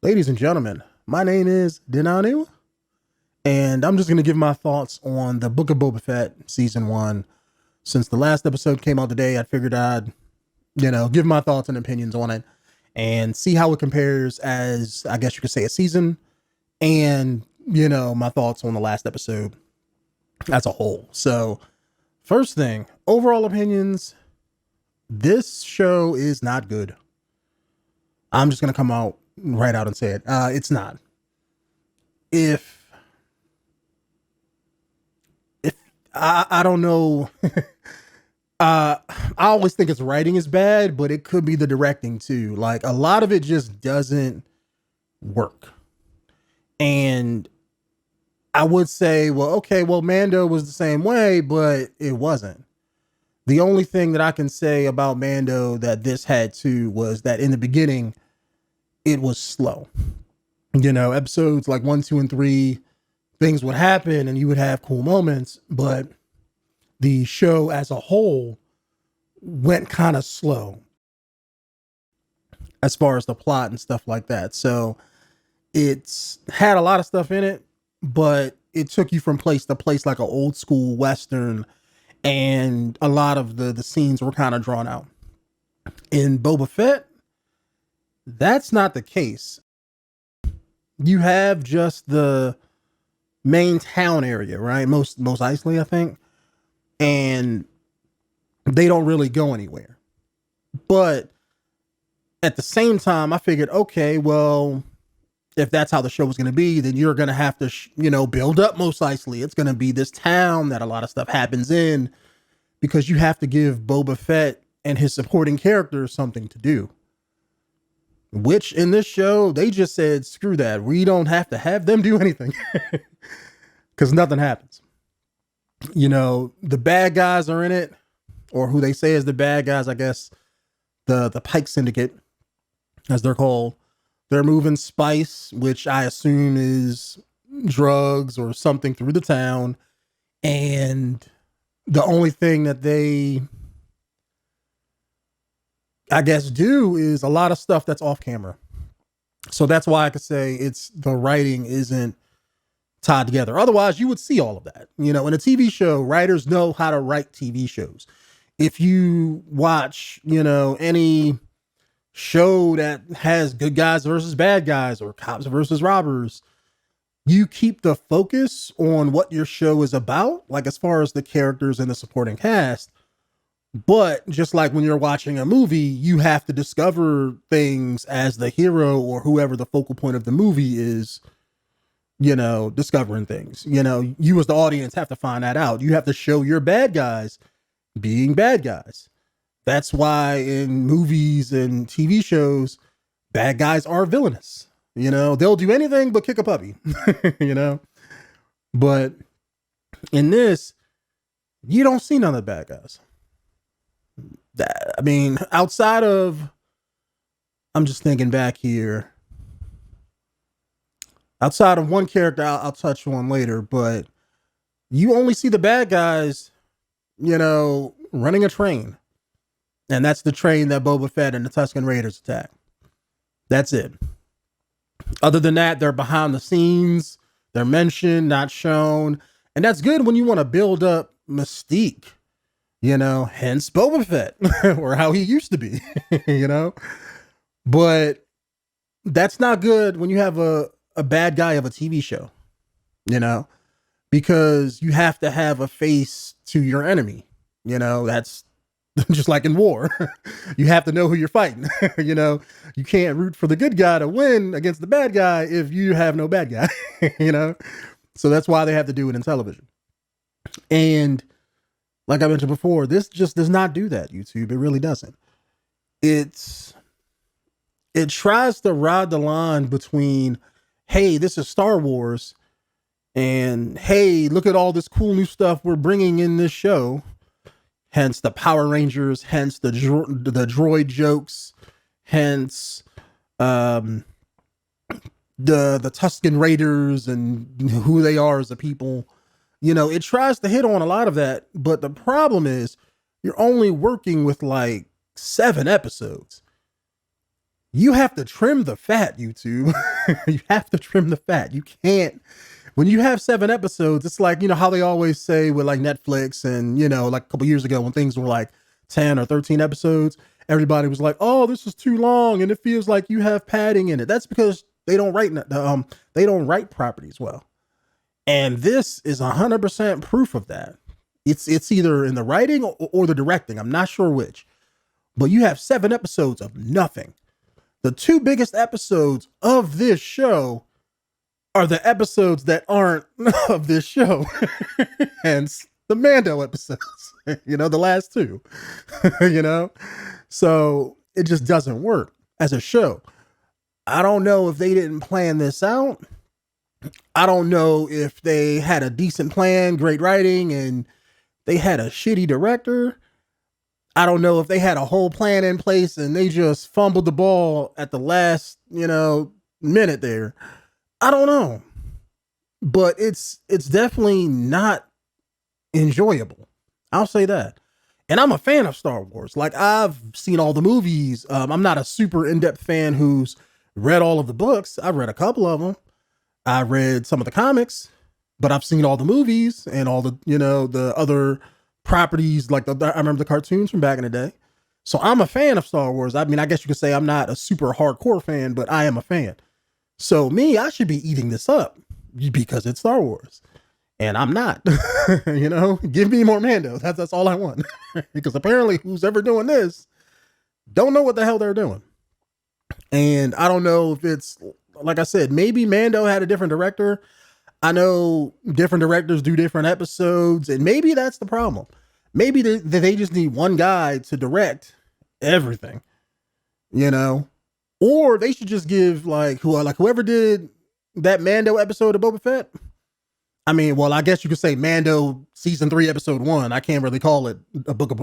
Ladies and gentlemen, my name is 𝐷𝐢𝐤, and I'm just going to give my thoughts on the Book of Boba Fett season 1. Since the last episode came out today, I figured I'd, give my thoughts and opinions on it and see how it compares as, I guess you could say, a season and, my thoughts on the last episode as a whole. So, first thing, overall opinions, this show is not good. I'm just going to come out right out and say it. It's not. If I don't know, I always think its writing is bad, but it could be the directing too. Like a lot of it just doesn't work. And I would say, well, okay, well, Mando was the same way, but it wasn't. The only thing that I can say about Mando that this had to was that in the beginning, it was slow. Episodes like 1, 2, and 3, things would happen and you would have cool moments, but the show as a whole went kind of slow as far as the plot and stuff like that. So it's had a lot of stuff in it, but it took you from place to place like an old school Western, and a lot of the scenes were kind of drawn out. In Boba Fett, that's not the case. You have just the main town area, right? Most Eisley, I think. And they don't really go anywhere. But at the same time, I figured, okay, well, if that's how the show was going to be, then you're going to have to, build up Mos Eisley. It's going to be this town that a lot of stuff happens in, because you have to give Boba Fett and his supporting characters something to do. Which in this show, they just said, screw that. We don't have to have them do anything because nothing happens. The bad guys are in it, or who they say is the bad guys, I guess, the Pike Syndicate, as they're called. They're moving spice, which I assume is drugs or something, through the town. And the only thing that they, I guess, do is a lot of stuff that's off camera. So that's why I could say the writing isn't tied together. Otherwise, you would see all of that. In a TV show, writers know how to write TV shows. If you watch, any show that has good guys versus bad guys or cops versus robbers, you keep the focus on what your show is about, like as far as the characters and the supporting cast. But just like when you're watching a movie, you have to discover things as the hero or whoever the focal point of the movie is, discovering things. You as the audience have to find that out. You have to show your bad guys being bad guys. That's why in movies and TV shows, bad guys are villainous. They'll do anything but kick a puppy, But in this, you don't see none of the bad guys. Outside of, I'm just thinking back here, outside of one character I'll touch on later, but you only see the bad guys, running a train. And that's the train that Boba Fett and the Tusken Raiders attack. That's it. Other than that, they're behind the scenes. They're mentioned, not shown. And that's good when you want to build up mystique. Hence Boba Fett, or how he used to be, But that's not good when you have a bad guy of a TV show, because you have to have a face to your enemy. That's just like in war. You have to know who you're fighting. You can't root for the good guy to win against the bad guy if you have no bad guy, So that's why they have to do it in television. And like I mentioned before, this just does not do that, YouTube. It really doesn't. It tries to ride the line between, hey, this is Star Wars, and hey, look at all this cool new stuff we're bringing in this show. Hence the Power Rangers, hence the droid jokes, hence the Tusken Raiders and who they are as a people. It tries to hit on a lot of that, but the problem is you're only working with like 7 episodes. You have to trim the fat, YouTube. You have to trim the fat. You can't, when you have 7 episodes, it's like, how they always say with like Netflix and, like a couple years ago when things were like 10 or 13 episodes, everybody was like, oh, this is too long. And it feels like you have padding in it. That's because they don't write properties well. And this is 100% proof of that. It's either in the writing or the directing. I'm not sure which, but you have 7 episodes of nothing. The 2 biggest episodes of this show are the episodes that aren't of this show. Hence the Mando episodes, the last 2, so it just doesn't work as a show. I don't know if they didn't plan this out. I don't know if they had a decent plan, great writing, and they had a shitty director. I don't know if they had a whole plan in place and they just fumbled the ball at the last, minute there. I don't know. But it's definitely not enjoyable. I'll say that. And I'm a fan of Star Wars. Like, I've seen all the movies. I'm not a super in-depth fan who's read all of the books. I've read a couple of them. I read some of the comics, but I've seen all the movies and all the, the other properties. Like I remember the cartoons from back in the day. So I'm a fan of Star Wars. I mean, I guess you could say I'm not a super hardcore fan, but I am a fan. So I should be eating this up because it's Star Wars. And I'm not. Give me more Mando. That's all I want. Because apparently who's ever doing this don't know what the hell they're doing. And I don't know if it's, like I said, maybe Mando had a different director. I know different directors do different episodes, and maybe that's the problem. Maybe they just need one guy to direct everything, or they should just give whoever did that Mando episode of Boba Fett. I mean, well, I guess you could say Mando season 3, episode 1. I can't really call it a Book of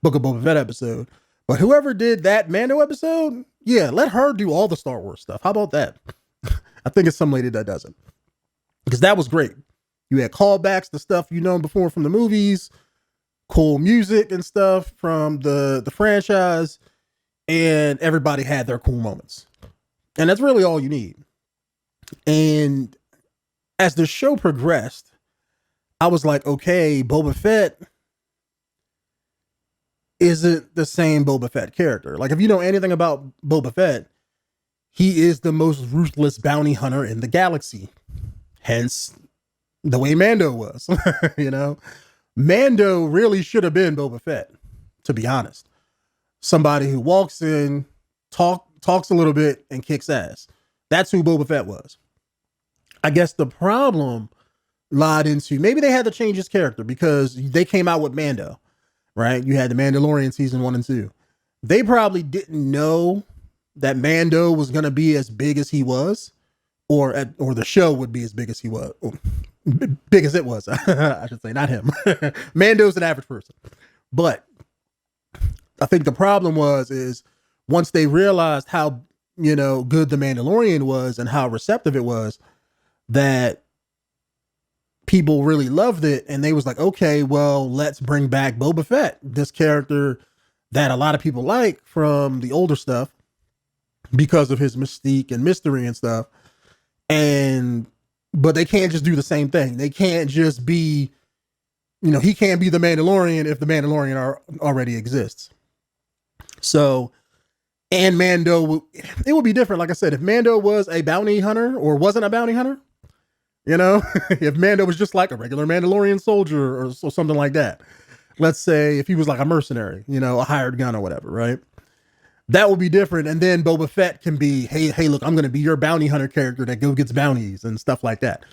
Boba Fett episode, but whoever did that Mando episode, yeah, let her do all the Star Wars stuff. How about that? I think it's some lady that does it, because that was great. You had callbacks to stuff before from the movies, cool music and stuff from the franchise, and everybody had their cool moments. And that's really all you need. And as the show progressed, I was like, okay, Boba Fett isn't the same Boba Fett character. Like, if you know anything about Boba Fett, he is the most ruthless bounty hunter in the galaxy. Hence the way Mando was. Mando really should have been Boba Fett, to be honest. Somebody who walks in, talks a little bit, and kicks ass. That's who Boba Fett was. I guess the problem lied into, maybe they had to change his character because they came out with Mando, right? You had the Mandalorian season 1 and 2. They probably didn't know that Mando was going to be as big as he was, or the show would be as big as he was, big as it was. I should say, not him. Mando's an average person. But I think the problem is once they realized how, good the Mandalorian was and how receptive it was, that people really loved it. And they was like, okay, well, let's bring back Boba Fett, this character that a lot of people like from the older stuff because of his mystique and mystery and stuff. But they can't just do the same thing. They can't just be, he can't be the Mandalorian if the Mandalorian already exists. So, and Mando, it would be different. Like I said, if Mando was a bounty hunter or wasn't a bounty hunter, if Mando was just like a regular Mandalorian soldier or something like that. Let's say if he was like a mercenary, a hired gun or whatever, right? That would be different. And then Boba Fett can be, hey, look, I'm going to be your bounty hunter character that gets bounties and stuff like that.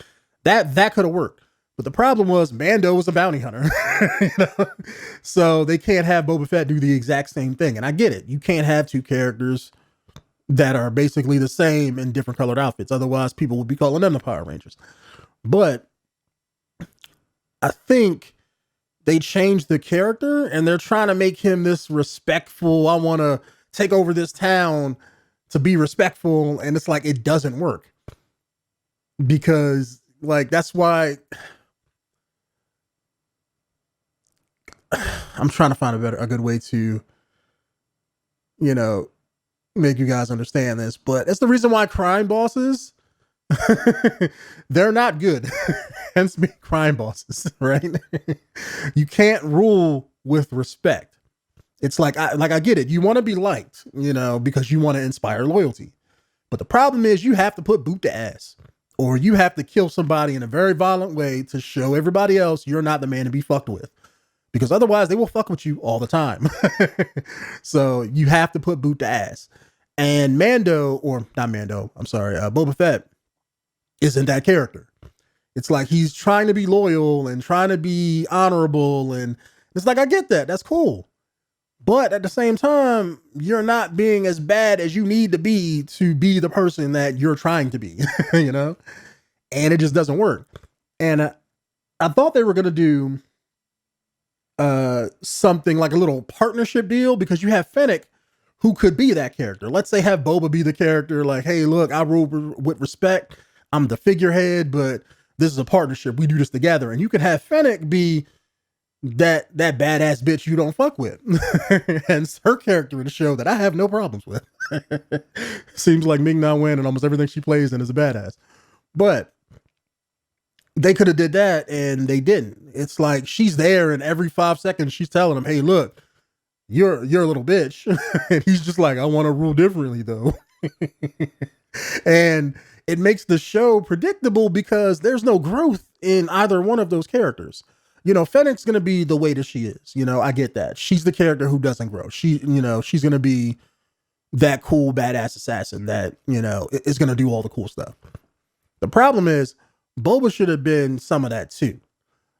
That could have worked. But the problem was Mando was a bounty hunter. So they can't have Boba Fett do the exact same thing. And I get it. You can't have 2 characters that are basically the same in different colored outfits. Otherwise, people would be calling them the Power Rangers. But I think they changed the character and they're trying to make him this respectful, I want to take over this town to be respectful. And it's like, it doesn't work because that's why I'm trying to find a good way to, make you guys understand this, but it's the reason why crime bosses, they're not good. Hence being crime bosses, right? You can't rule with respect. It's like I get it. You want to be liked, because you want to inspire loyalty. But the problem is you have to put boot to ass, or you have to kill somebody in a very violent way to show everybody else you're not the man to be fucked with. Because otherwise they will fuck with you all the time. So you have to put boot to ass. And Boba Fett isn't that character. It's like he's trying to be loyal and trying to be honorable. And it's like, I get that. That's cool. But at the same time, you're not being as bad as you need to be the person that you're trying to be, And it just doesn't work. And I thought they were going to do something like a little partnership deal, because you have Fennec who could be that character. Let's say have Boba be the character, like, hey, look, I rule with respect. I'm the figurehead, but this is a partnership. We do this together. And you could have Fennec be that badass bitch you don't fuck with. And it's her character in the show that I have no problems with. Seems like Ming-Na Wen and almost everything she plays in is a badass. But they could have did that and they didn't. It's like she's there and every 5 seconds she's telling him, hey, look, you're a little bitch. And he's just like, I want to rule differently though. And it makes the show predictable because there's no growth in either one of those characters. Fennec's going to be the way that she is. I get that. She's the character who doesn't grow. She's going to be that cool, badass assassin that, is going to do all the cool stuff. The problem is Boba should have been some of that too.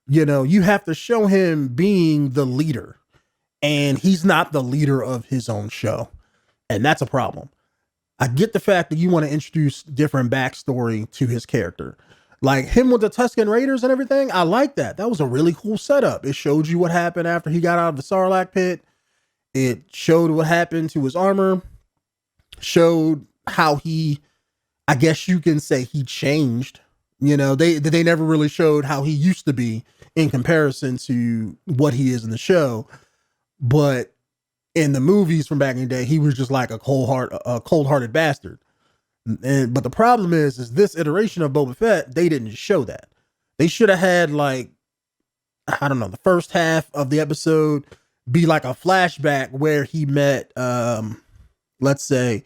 You have to show him being the leader, and he's not the leader of his own show. And that's a problem. I get the fact that you want to introduce different backstory to his character. Like him with the Tusken Raiders and everything. I like that. That was a really cool setup. It showed you what happened after he got out of the Sarlacc pit. It showed what happened to his armor. Showed how I guess you can say he changed. They never really showed how he used to be in comparison to what he is in the show. But in the movies from back in the day, he was just like a cold-hearted bastard. But the problem is this iteration of Boba Fett, they didn't show that. They should have had the first half of the episode be like a flashback where he met, let's say,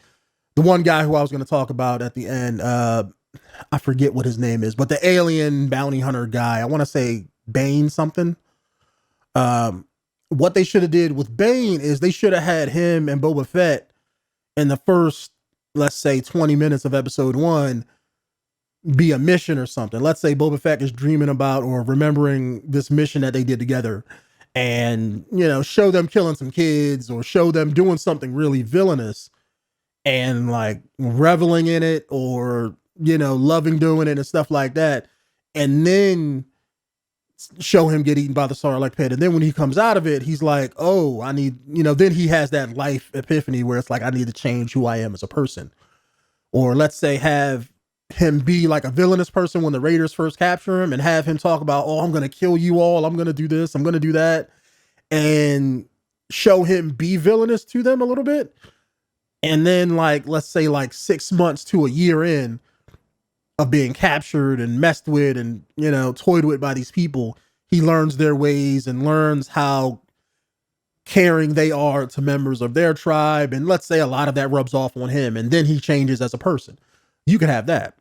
the one guy who I was going to talk about at the end. I forget what his name is, but the alien bounty hunter guy, I want to say Bane something. What they should have did with Bane is they should have had him and Boba Fett in the first, let's say 20 minutes of episode 1 be a mission or something. Let's say Boba Fett is dreaming about or remembering this mission that they did together, and, show them killing some kids or show them doing something really villainous and like reveling in it, or, loving doing it and stuff like that. And then show him get eaten by the Sarlacc pit. And then when he comes out of it, he's like, oh, I need, then he has that life epiphany where it's like, I need to change who I am as a person. Or let's say have him be like a villainous person when the Raiders first capture him, and have him talk about, oh, I'm going to kill you all. I'm going to do this. I'm going to do that. And show him be villainous to them a little bit. And then let's say 6 months to a year in of being captured and messed with and, toyed with by these people, he learns their ways and learns how caring they are to members of their tribe. And let's say a lot of that rubs off on him, and then he changes as a person. You can have that.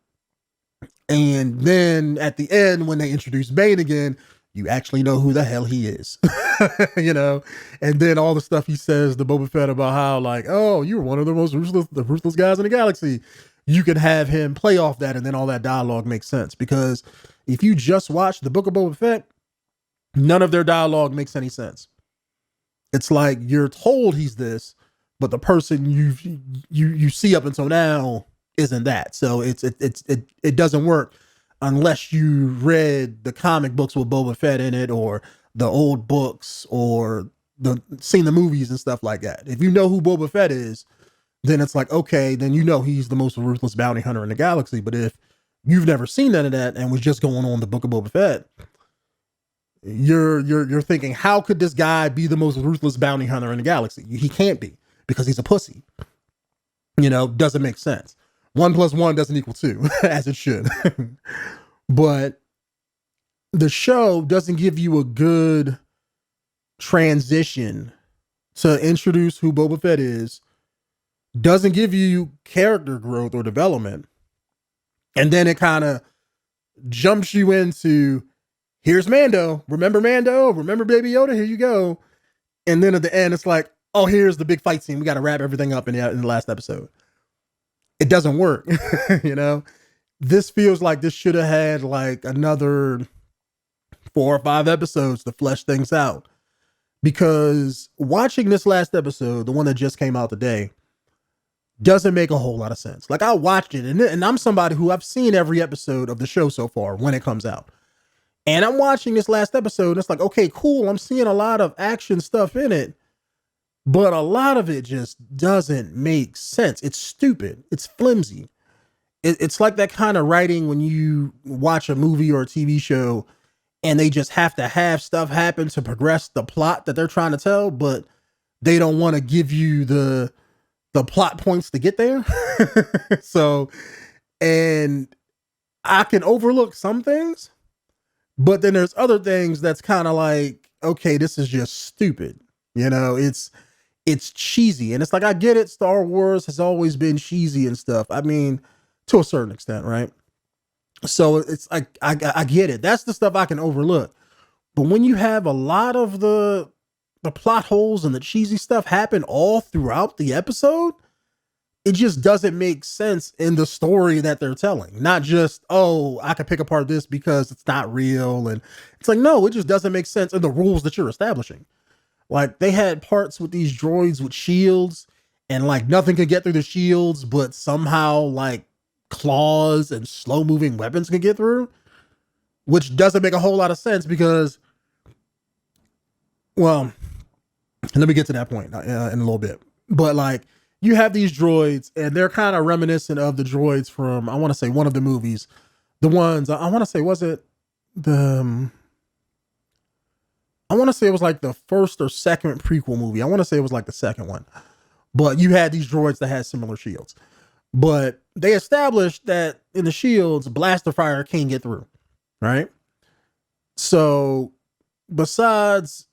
And then at the end, when they introduce Bane again, you actually know who the hell he is, and then all the stuff he says to Boba Fett about how oh, you're one of the most ruthless guys in the galaxy. You could have him play off that, and then all that dialogue makes sense. Because if you just watch the Book of Boba Fett, none of their dialogue makes any sense. It's like you're told he's this, but the person you see up until now isn't that. So it doesn't work unless you read the comic books with Boba Fett in it, or the old books, or seen the movies and stuff like that. If you know who Boba Fett is, then it's like, okay, then he's the most ruthless bounty hunter in the galaxy. But if you've never seen none of that and was just going on the Book of Boba Fett, you're thinking, how could this guy be the most ruthless bounty hunter in the galaxy? He can't be, because he's a pussy. doesn't make sense. 1+1 doesn't equal 2, as it should. But the show doesn't give you a good transition to introduce who Boba Fett is, doesn't give you character growth or development. And then it kind of jumps you into, here's Mando. Remember Mando? Remember Baby Yoda? Here you go. And then at the end, it's like, oh, here's the big fight scene. We got to wrap everything up in the last episode. It doesn't work. This feels like this should have had like another 4 or 5 episodes to flesh things out. Because watching this last episode, the one that just came out today, doesn't make a whole lot of sense. Like, I watched it, and I'm somebody who I've seen every episode of the show so far when it comes out. And I'm watching this last episode, and it's like, okay, cool. I'm seeing a lot of action stuff in it, but a lot of it just doesn't make sense. It's stupid. It's flimsy. It's like that kind of writing when you watch a movie or a TV show and they just have to have stuff happen to progress the plot that they're trying to tell, but they don't want to give you the plot points to get there. So, and I can overlook some things, but then there's other things that's kind of like, okay, this is just stupid. It's cheesy. And it's like, I get it. Star Wars has always been cheesy and stuff. I mean, to a certain extent, right? So it's like, I get it. That's the stuff I can overlook. But when you have a lot of the plot holes and the cheesy stuff happen all throughout the episode, it just doesn't make sense in the story that they're telling. Not just, oh, I can pick apart this because it's not real. And it's like, no, it just doesn't make sense in the rules that you're establishing. Like, they had parts with these droids with shields, and like nothing could get through the shields, but somehow like claws and slow moving weapons can get through, which doesn't make a whole lot of sense because, well, let me get to that point in a little bit. But like, you have these droids and they're kind of reminiscent of the droids from, I want to say, one of the movies. The ones, I want to say, was it the, I want to say it was like the first or second prequel movie. I want to say it was like the second one. But you had these droids that had similar shields. But they established that in the shields, blaster fire can't get through, right? So besides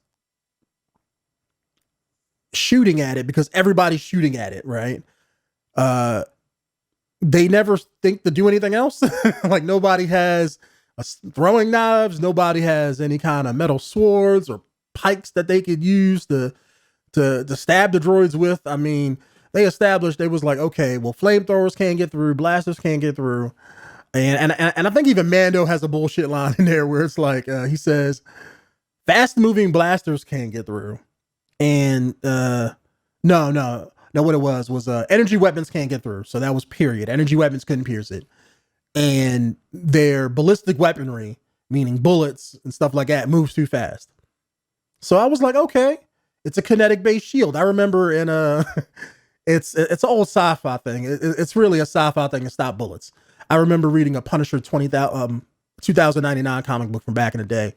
shooting at it, because everybody's shooting at it, right? They never think to do anything else. Like, nobody has throwing knives. Nobody has any kind of metal swords or pikes that they could use to stab the droids with. I mean, they established, they was like, okay, well, flamethrowers can't get through, blasters can't get through. And I think even Mando has a bullshit line in there where it's like, he says, fast moving blasters can't get through. And no, what it was energy weapons can't get through. So that was period. Energy weapons couldn't pierce it. And their ballistic weaponry, meaning bullets and stuff like that, moves too fast. So I was like, okay, it's a kinetic based shield. I remember in it's an old sci-fi thing. It's really a sci-fi thing to stop bullets. I remember reading a Punisher 2099 comic book from back in the day.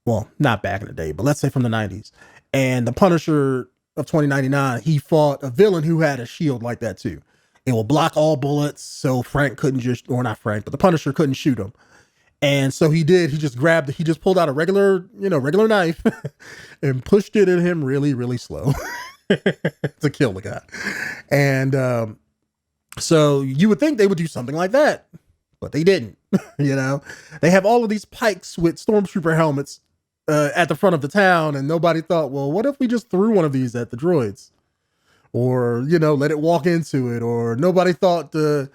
Well, not back in the day, but let's say from the 90s. And the Punisher of 2099, he fought a villain who had a shield like that too. It will block all bullets, so Frank couldn't just, or not Frank, but the Punisher couldn't shoot him. And so he just pulled out a regular knife and pushed it at him really, really slow to kill the guy. And so you would think they would do something like that, but they didn't. They have all of these pikes with stormtrooper helmets at the front of the town, and nobody thought, well, what if we just threw one of these at the droids? Or, let it walk into it. Or nobody thought to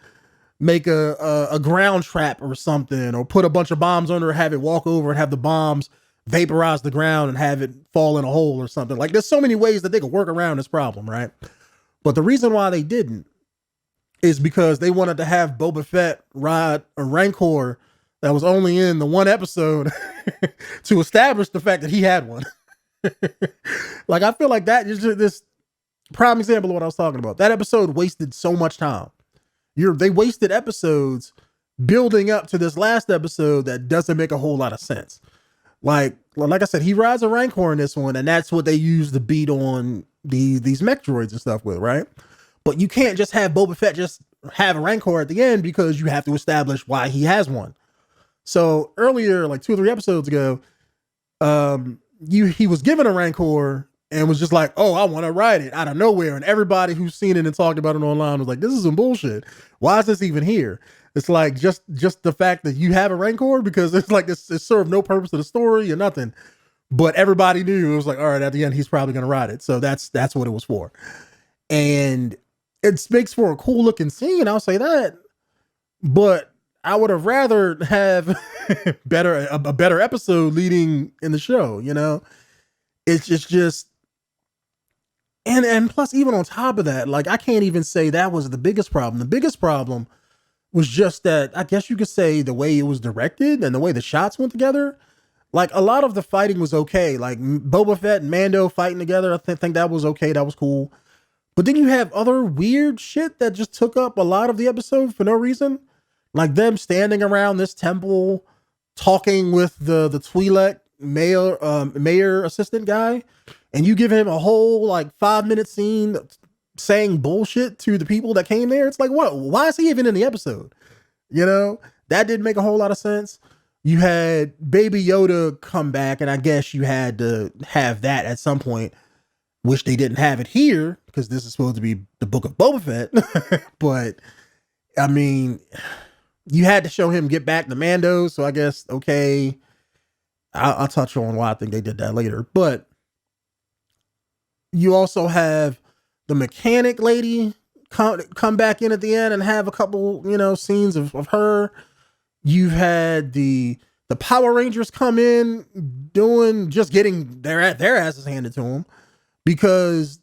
make a ground trap or something, or put a bunch of bombs under it, have it walk over and have the bombs vaporize the ground and have it fall in a hole or something. Like, there's so many ways that they could work around this problem, right? But the reason why they didn't is because they wanted to have Boba Fett ride a Rancor that was only in the one episode to establish the fact that he had one. Like, I feel like that is just this prime example of what I was talking about. That episode wasted so much time. They wasted episodes building up to this last episode that doesn't make a whole lot of sense. Like I said, he rides a Rancor in this one, and that's what they use to beat on these mech droids and stuff with, right? But you can't just have Boba Fett just have a Rancor at the end, because you have to establish why he has one. So earlier, like 2 or 3 episodes ago, he was given a Rancor and was just like, oh, I want to ride it out of nowhere. And everybody who's seen it and talked about it online was like, this is some bullshit. Why is this even here? It's like just the fact that you have a Rancor, because it's like it served no purpose to the story or nothing. But everybody knew it was like, all right, at the end, he's probably going to ride it. So that's what it was for. And it makes for a cool looking scene, I'll say that. But I would have rather have a better episode leading in the show, you know? It's just and plus, even on top of that, like, I can't even say that was the biggest problem. The biggest problem was just that, I guess you could say, the way it was directed and the way the shots went together. Like, a lot of the fighting was okay. Like Boba Fett and Mando fighting together, I think that was okay. That was cool. But then you have other weird shit that just took up a lot of the episode for no reason. Like them standing around this temple, talking with the Twi'lek mayor assistant guy, and you give him a whole like 5-minute scene saying bullshit to the people that came there. It's like, what? Why is he even in the episode? You know, that didn't make a whole lot of sense. You had Baby Yoda come back, and I guess you had to have that at some point. Wish they didn't have it here, because this is supposed to be the book of Boba Fett. But I mean, you had to show him get back to Mando, so I guess, okay, I'll touch on why I think they did that later. But you also have the mechanic lady come back in at the end and have a couple, you know, scenes of her. You've had the Power Rangers come in getting their asses handed to them, because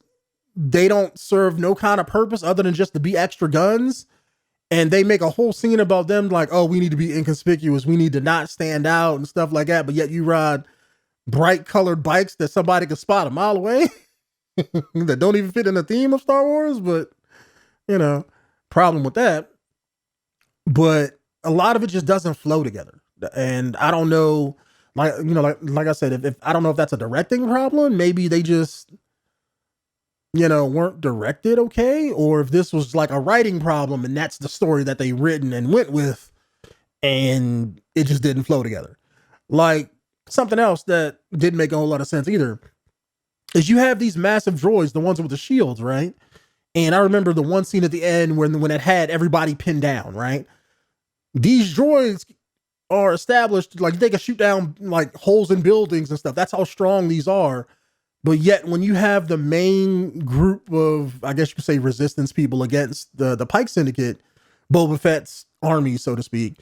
they don't serve no kind of purpose other than just to be extra guns. And they make a whole scene about them like, oh, we need to be inconspicuous. We need to not stand out and stuff like that. But yet you ride bright colored bikes that somebody can spot a mile away that don't even fit in the theme of Star Wars. But, you know, problem with that. But a lot of it just doesn't flow together. And I don't know, like, you know, like I said, if I don't know if that's a directing problem, maybe they just, you know, weren't directed okay, or if this was like a writing problem and that's the story that they written and went with, and it just didn't flow together. Like, something else that didn't make a whole lot of sense either is you have these massive droids, the ones with the shields, right? And I remember the one scene at the end when it had everybody pinned down, right? These droids are established, like, they can shoot down like holes in buildings and stuff. That's how strong these are. But yet when you have the main group of, I guess you could say, resistance people against the Pike Syndicate, Boba Fett's army, so to speak,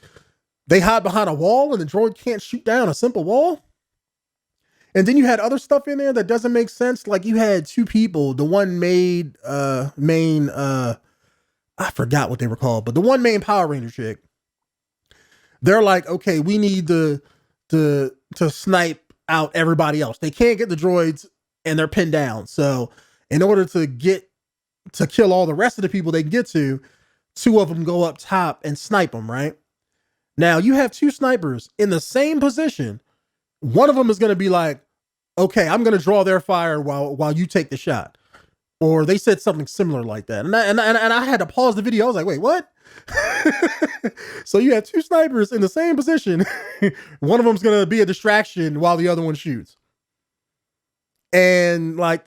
they hide behind a wall and the droid can't shoot down a simple wall. And then you had other stuff in there that doesn't make sense. Like, you had 2 people, the one main, I forgot what they were called, but the one main Power Ranger chick. They're like, okay, we need to snipe out everybody else. They can't get the droids and they're pinned down. So in order to kill all the rest of the people they can get to, 2 of them go up top and snipe them, right? Now you have 2 snipers in the same position. One of them is going to be like, okay, I'm going to draw their fire while you take the shot. Or they said something similar like that. And I had to pause the video. I was like, wait, what? So you have 2 snipers in the same position. One of them's going to be a distraction while the other one shoots. And like,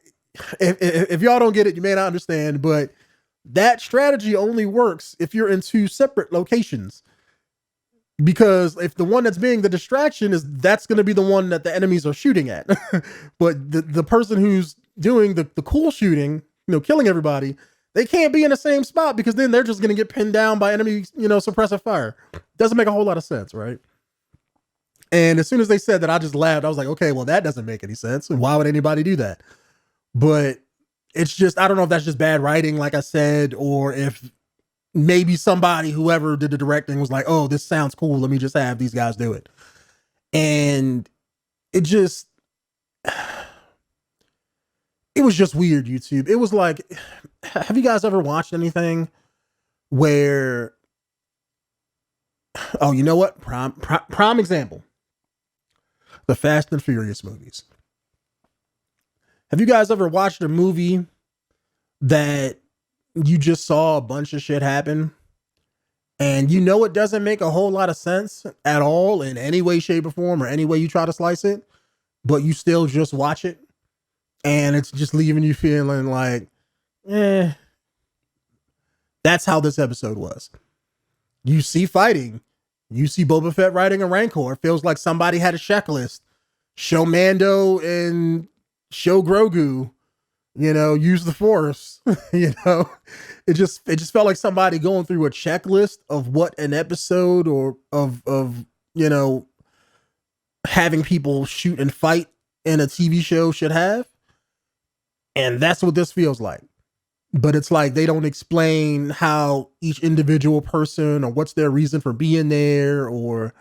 if y'all don't get it, you may not understand, but that strategy only works if you're in 2 separate locations. Because if the one that's being the distraction that's going to be the one that the enemies are shooting at. But the person who's doing the cool shooting, you know, killing everybody, they can't be in the same spot, because then they're just going to get pinned down by enemy, you know, suppressive fire. Doesn't make a whole lot of sense, right? And as soon as they said that, I just laughed. I was like, okay, well, that doesn't make any sense. Why would anybody do that? But it's just, I don't know if that's just bad writing, like I said, or if maybe somebody, whoever did the directing, was like, oh, this sounds cool, let me just have these guys do it. And it just, it was just weird, YouTube. It was like, have you guys ever watched anything where, oh, you know what? Prime example. The Fast and Furious movies. Have you guys ever watched a movie that you just saw a bunch of shit happen, and you know it doesn't make a whole lot of sense at all in any way, shape, or form, or any way you try to slice it, but you still just watch it, and it's just leaving you feeling like, eh. That's how this episode was. You see fighting. You see Boba Fett riding a Rancor. It feels like somebody had a checklist. Show Mando and show Grogu, use the Force. It just felt like somebody going through a checklist of what an episode or of having people shoot and fight in a TV show should have. And that's what this feels like. But it's like they don't explain how each individual person or what's their reason for being there or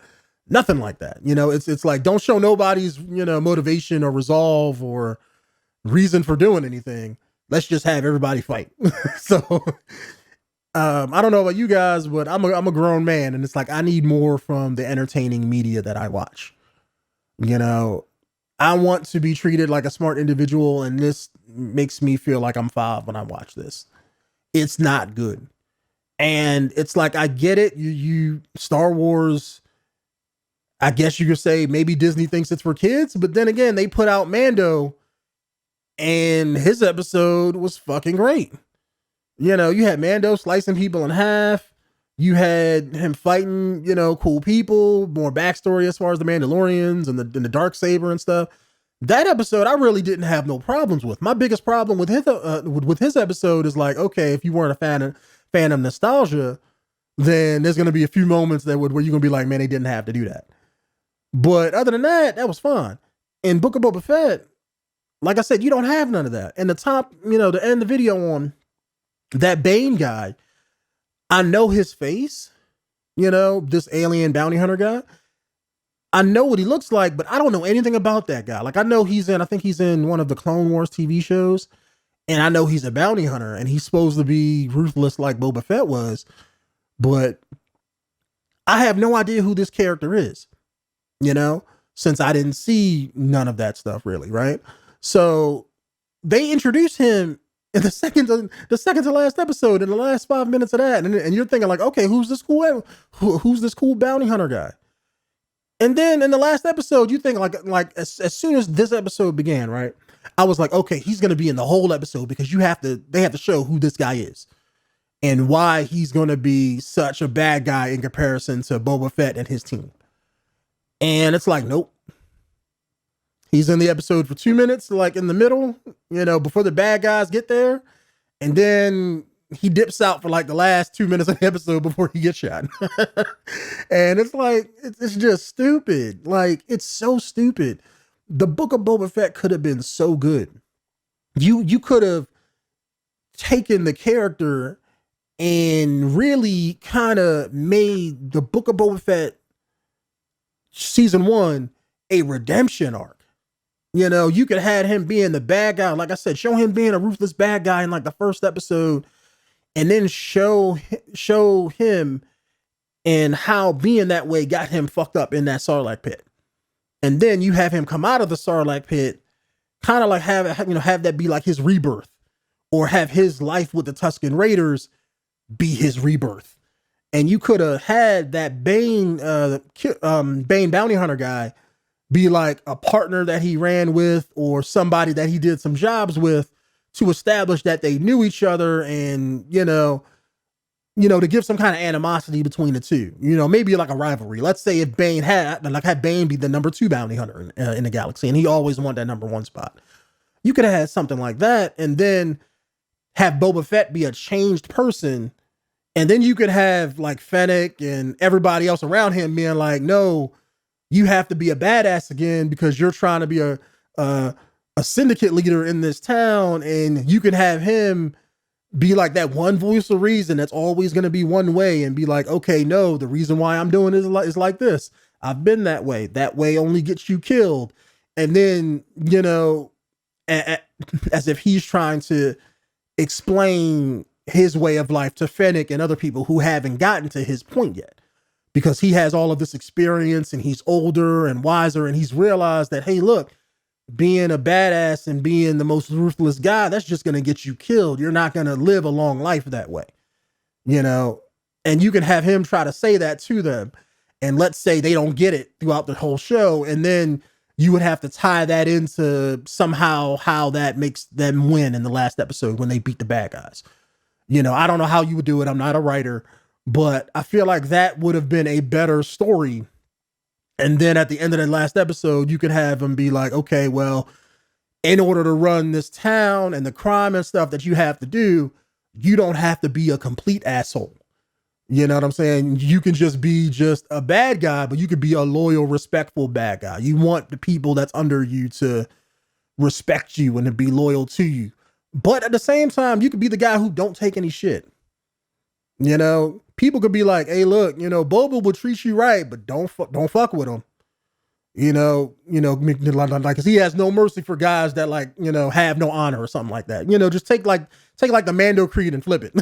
nothing like that. It's like, don't show nobody's, motivation or resolve or reason for doing anything. Let's just have everybody fight. So I don't know about you guys, but I'm a grown man, and it's like I need more from the entertaining media that I watch. I want to be treated like a smart individual, and this makes me feel like I'm 5 when I watch this. It's not good. And it's like, I get it. You Star Wars, I guess you could say maybe Disney thinks it's for kids, but then again, they put out Mando and his episode was fucking great. You had Mando slicing people in half. You had him fighting, cool people, more backstory as far as the Mandalorians and the Darksaber and stuff. That episode, I really didn't have no problems with. My biggest problem with his episode is like, okay, if you weren't a fan of nostalgia, then there's going to be a few moments where you're going to be like, man, they didn't have to do that. But other than that, that was fun. In Book of Boba Fett, like I said, you don't have none of that. And the top, to end the video on that Bane guy, I know his face, this alien bounty hunter guy. I know what he looks like, but I don't know anything about that guy. Like, I know I think he's in one of the Clone Wars TV shows, and I know he's a bounty hunter, and he's supposed to be ruthless like Boba Fett was, but I have no idea who this character is, since I didn't see none of that stuff really, right? So they introduced him in the second to last episode, in the last 5 minutes of that, and you're thinking like, okay, who's this cool bounty hunter guy? And then in the last episode, you think like as soon as this episode began, right? I was like, okay, he's gonna be in the whole episode because they have to show who this guy is and why he's gonna be such a bad guy in comparison to Boba Fett and his team. And it's like, nope. He's in the episode for 2 minutes, like in the middle, before the bad guys get there. And then he dips out for like the last 2 minutes of the episode before he gets shot. And it's like, it's just stupid. Like, it's so stupid. The Book of Boba Fett could have been so good. You could have taken the character and really kind of made the Book of Boba Fett season 1 a redemption arc. You could have had him being the bad guy. Like I said, show him being a ruthless bad guy in like the first episode, and then show him and how being that way got him fucked up in that Sarlacc pit. And then you have him come out of the Sarlacc pit, kind of like have that be like his rebirth, or have his life with the Tusken Raiders be his rebirth. And you could have had that Bane bounty hunter guy be like a partner that he ran with, or somebody that he did some jobs with, to establish that they knew each other, and to give some kind of animosity between the two. Maybe like a rivalry. Let's say if Bane had Bane be the number 2 bounty hunter in the galaxy, and he always wanted that number 1 spot. You could have had something like that, and then have Boba Fett be a changed person, and then you could have like Fennec and everybody else around him being like, no, you have to be a badass again because you're trying to be a syndicate leader in this town. And you can have him be like that one voice of reason that's always going to be one way, and be like, okay, no, the reason why I'm doing this is like this. I've been that way. That way only gets you killed. And then, as if he's trying to explain his way of life to Fennec and other people who haven't gotten to his point yet, because he has all of this experience and he's older and wiser, and he's realized that, hey, look, being a badass and being the most ruthless guy, that's just going to get you killed. You're not going to live a long life that way, you know? And you can have him try to say that to them. And let's say they don't get it throughout the whole show. And then you would have to tie that into somehow how that makes them win in the last episode when they beat the bad guys. You know, I don't know how you would do it. I'm not a writer, but I feel like that would have been a better story. And then at the end of the last episode, you could have them be like, okay, well, in order to run this town and the crime and stuff that you have to do, you don't have to be a complete asshole. You know what I'm saying? You can just be just a bad guy, but you could be a loyal, respectful bad guy. You want the people that's under you to respect you and to be loyal to you. But at the same time, you could be the guy who don't take any shit. You know, people could be like, hey, look, you know, Boba will treat you right, but don't fuck with him. You know, like, cause he has no mercy for guys that like, you know, have no honor or something like that. You know, just take like the Mando creed and flip it,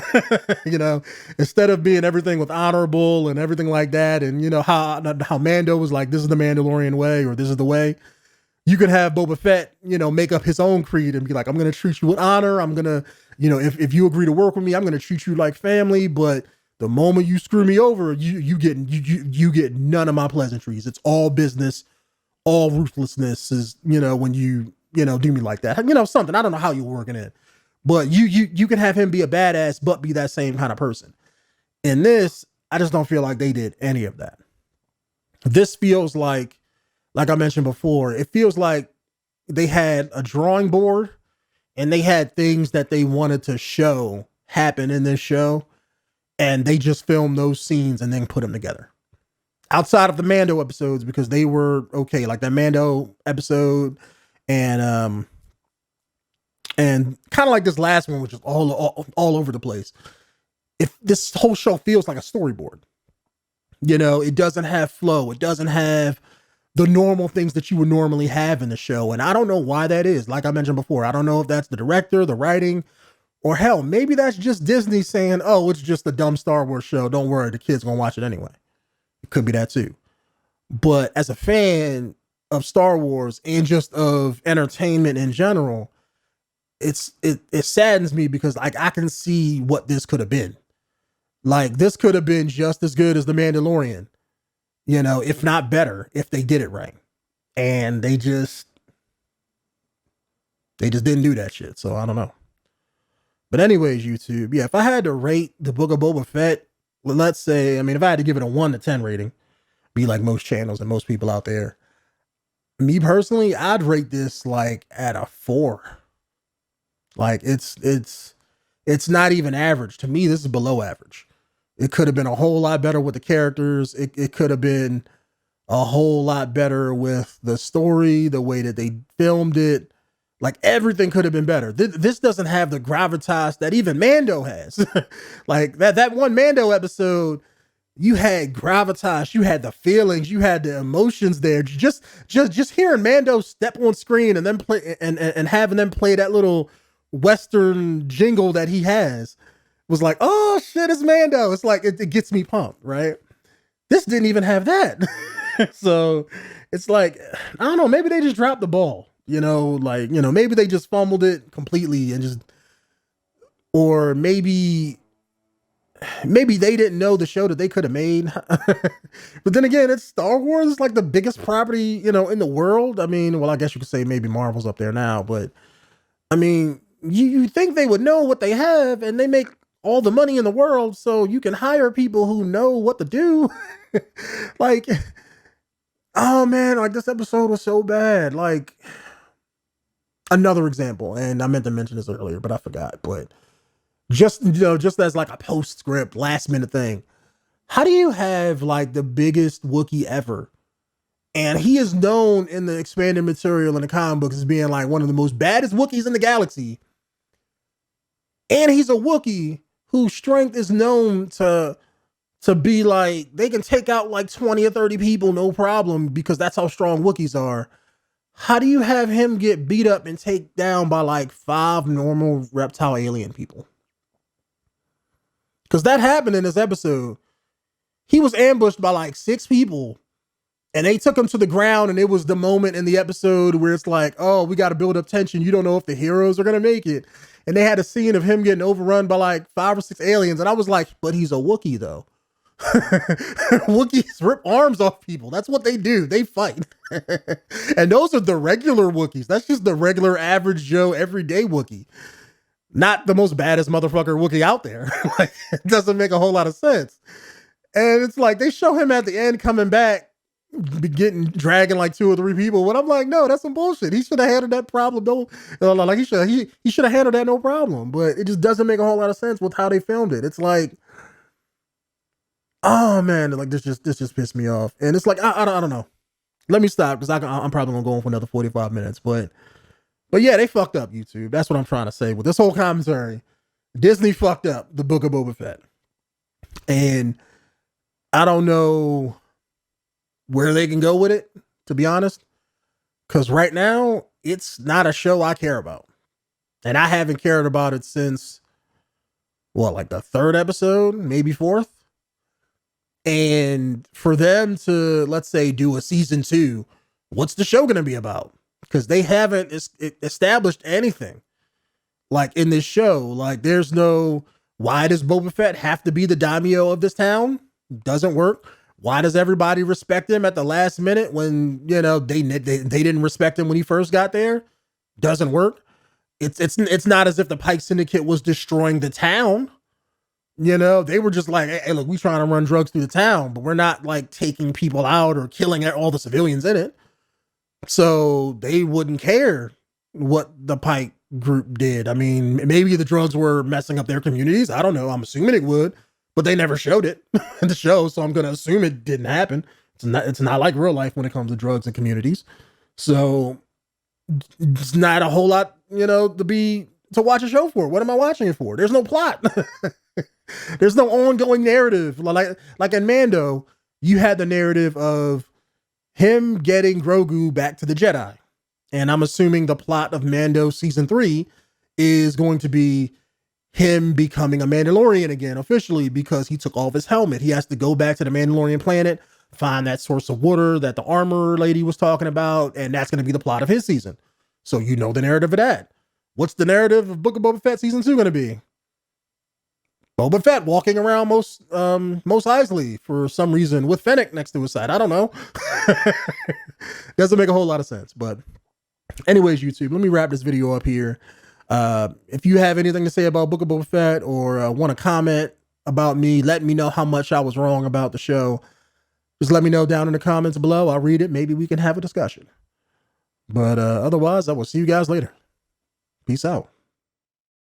you know, instead of being everything with honorable and everything like that. And you know, how Mando was like, this is the Mandalorian way, or this is the way. You could have Boba Fett, you know, make up his own creed and be like, I'm going to treat you with honor. I'm going to, you know, if you agree to work with me, I'm going to treat you like family. But the moment you screw me over, you get none of my pleasantries. It's all business. All ruthlessness is, you know, when you know, do me like that, you know, something, I don't know how you're working it, but you can have him be a badass, but be that same kind of person. In this, I just don't feel like they did any of that. This feels like I mentioned before, it feels like they had a drawing board and they had things that they wanted to show happen in this show. And they just filmed those scenes and then put them together. Outside of the Mando episodes, because they were okay, like that Mando episode and kind of like this last one, which is all over the place. If this whole show feels like a storyboard, you know, it doesn't have flow. It doesn't have the normal things that you would normally have in the show. And I don't know why that is. Like I mentioned before, I don't know if that's the director, the writing, or hell, maybe that's just Disney saying, oh, it's just a dumb Star Wars show. Don't worry, the kids gonna watch it anyway. It could be that too. But as a fan of Star Wars and just of entertainment in general, it saddens me because like I can see what this could have been. Like this could have been just as good as The Mandalorian, you know, if not better, if they did it right. And they just didn't do that shit. So I don't know. But anyways, YouTube, yeah, if I had to rate the Book of Boba Fett, let's say, I mean, if I had to give it a 1 to 10 rating, be like most channels and most people out there, me personally, I'd rate this like at a 4. Like it's not even average. To me, this is below average. It could have been a whole lot better with the characters. It could have been a whole lot better with the story, the way that they filmed it. Like everything could have been better. This doesn't have the gravitas that even Mando has. Like that one Mando episode, you had gravitas, you had the feelings, you had the emotions there. Just hearing Mando step on screen and then play and having them play that little Western jingle that he has was like, oh shit, it's Mando. It's like it gets me pumped, right? This didn't even have that. So it's like, I don't know, maybe they just dropped the ball. You know, like, you know, maybe they just fumbled it completely and just, or maybe they didn't know the show that they could have made. But then again, it's Star Wars. It's like the biggest property, you know, in the world. I mean, well, I guess you could say maybe Marvel's up there now, but I mean, you think they would know what they have and they make all the money in the world so you can hire people who know what to do. Like, oh man, like this episode was so bad. Like, another example, and I meant to mention this earlier, but I forgot. But just, you know, just as like a postscript, last minute thing, how do you have like the biggest Wookiee ever? And he is known in the expanded material in the comic books as being like one of the most baddest Wookiees in the galaxy. And he's a Wookiee whose strength is known to be like, they can take out like 20 or 30 people, no problem, because that's how strong Wookiees are. How do you have him get beat up and taken down by like 5 normal reptile alien people? Because that happened in this episode. He was ambushed by like 6 people And they took him to the ground, and it was the moment in the episode where it's like, oh, we got to build up tension. You don't know if the heroes are going to make it. And they had a scene of him getting overrun by like 5 or 6 aliens. And I was like, but he's a Wookiee, though. Wookiees rip arms off people. That's what they do. They fight. And those are the regular Wookiees. That's just the regular, average Joe, everyday Wookiee. Not the most baddest motherfucker Wookiee out there. Like, it doesn't make a whole lot of sense. And it's like, they show him at the end coming back, dragging like 2 or 3 people. But I'm like, no, that's some bullshit. He should have handled that problem. Like he should have handled that no problem. But it just doesn't make a whole lot of sense with how they filmed it. It's like, oh man, like this just pissed me off. And it's like, I don't know. Let me stop, because I'm probably gonna go on for another 45 minutes. But yeah, they fucked up YouTube. That's what I'm trying to say with this whole commentary. Disney fucked up the Book of Boba Fett. And I don't know where they can go with it, to be honest. Because right now, it's not a show I care about. And I haven't cared about it since, what, like the 3rd episode, maybe 4th? And for them to, let's say, do a season 2, what's the show going to be about? Because they haven't established anything like in this show. Like, there's no, why does Boba Fett have to be the daimyo of this town? Doesn't work. Why does everybody respect him at the last minute when, you know, they didn't respect him when he first got there? Doesn't work. It's not as if the Pike Syndicate was destroying the town. You know, they were just like, hey, look, we trying to run drugs through the town, but we're not like taking people out or killing all the civilians in it. So they wouldn't care what the Pike group did. I mean, maybe the drugs were messing up their communities. I don't know. I'm assuming it would, but they never showed it in the show. So I'm going to assume it didn't happen. It's not like real life when it comes to drugs and communities. So it's not a whole lot, you know, to watch a show for. What am I watching it for? There's no plot. There's no ongoing narrative. Like in Mando, you had the narrative of him getting Grogu back to the Jedi. And I'm assuming the plot of Mando season 3 is going to be him becoming a Mandalorian again officially, because he took off his helmet. He has to go back to the Mandalorian planet, find that source of water that the armor lady was talking about, and that's going to be the plot of his season. So you know the narrative of that. What's the narrative of Book of Boba Fett season 2 going to be? Boba Fett walking around Mos Eisley for some reason with Fennec next to his side. I don't know. Doesn't make a whole lot of sense. But anyways, YouTube, let me wrap this video up here. If you have anything to say about Book of Boba Fett, or want to comment about me, let me know how much I was wrong about the show. Just let me know down in the comments below. I'll read it. Maybe we can have a discussion. But otherwise, I will see you guys later. Peace out.